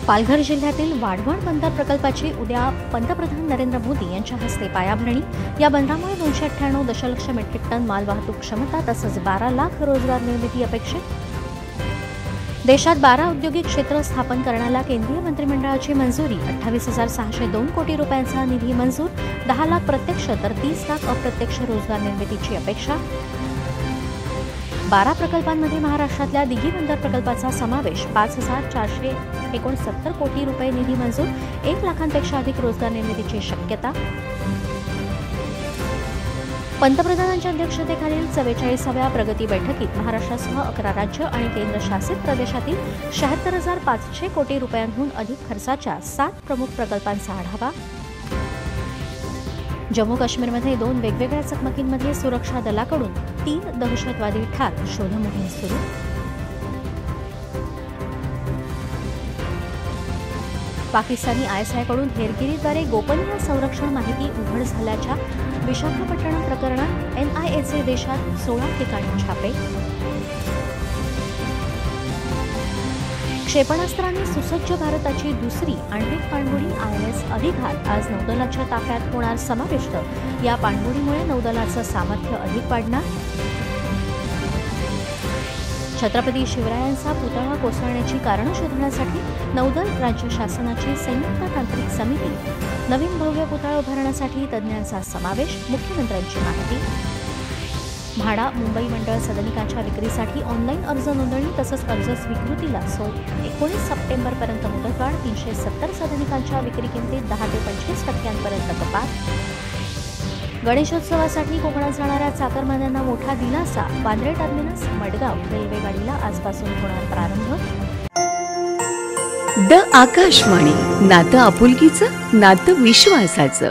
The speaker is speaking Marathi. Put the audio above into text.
पालघर जिल्ह्यातील वाढवण बंदर प्रकल्पाची उद्या पंतप्रधान नरेंद्र मोदी यांच्या हस्ते पायाभरणी। या बंदरामुळे 298 दशलक्ष मेट्रिक टन मालवाहतूक क्षमता तसंच 12 लाख रोजगार निर्मिती अपेक्षित। देशात 12 औद्योगिक क्षेत्र स्थापन करण्याला केंद्रीय मंत्रिमंडळाची मंजुरी। 28,602 कोटी रुपयांचा निधी मंजूर। 10 लाख प्रत्यक्ष तर 30 लाख अप्रत्यक्ष रोजगार निर्मितीची अपेक्षा। 12 प्रकल्पांमध्ये महाराष्ट्रातल्या दिघी बंदर प्रकल्पाचा समावेश। 5,469 कोटी रुपये निधी मंजूर। 1 लाखांपेक्षा अधिक रोजगार निर्मितीची शक्यता। पंतप्रधानांच्या अध्यक्षतेखालील 44व्या प्रगती बैठकीत महाराष्ट्रासह 11 राज्य आणि केंद्रशासित प्रदेशातील 76,500 कोटी रुपयांहून अधिक खर्चाच्या 7 प्रमुख प्रकल्पांचा आढावा। जम्मू काश्मीरमध्ये 2 वेगवेगळ्या चकमकींमध्ये सुरक्षा दलाकडून 3 दहशतवादी ठार, शोधमोहीम सुरू। पाकिस्तानी ISIकडून हेरगिरीद्वारे गोपनीय संरक्षण माहिती उघड झाल्याच्या विशाखापट्टणम प्रकरणात NIAचे देशात 16 ठिकाणी छापे। क्षेपणास्त्रांनी सुसज्ज भारताची दुसरी आण्विक पाणबुडी INS अधिघात आज नौदलाच्या ताफ्यात होणार समाविष्ट। या पाणबुडीमुळे नौदलाचं सामर्थ्य अधिक वाढणार। छत्रपती शिवरायांचा पुतळा कोसळण्याची कारणं शोधण्यासाठी नौदल राज्य शासनाची संयुक्त तांत्रिक समिती। नवीन भव्य पुतळा उभारण्यासाठी तज्ज्ञांचा समावेश। मुख्यमंत्र्यांची माहिती। म्हाडा मुंबई मंडळ सदनिकांच्या विक्रीसाठी ऑनलाईन अर्ज नोंदणी तसंच अर्ज स्वीकृतीला 19 सप्टेंबरपर्यंत मुदतवाढ। 370 सदनिकांच्या विक्री किमतीत 10 ते 25% कपात। गणेशोत्सवासाठी कोकणात जाणाऱ्या चाकरमान्यांना मोठा दिलासा। वांद्रे टर्मिनस मडगाव रेल्वे गाडीला आजपासून होणार प्रारंभ। द आकाशवाणी, नातं आपुलकीचं, नातं विश्वासाचं।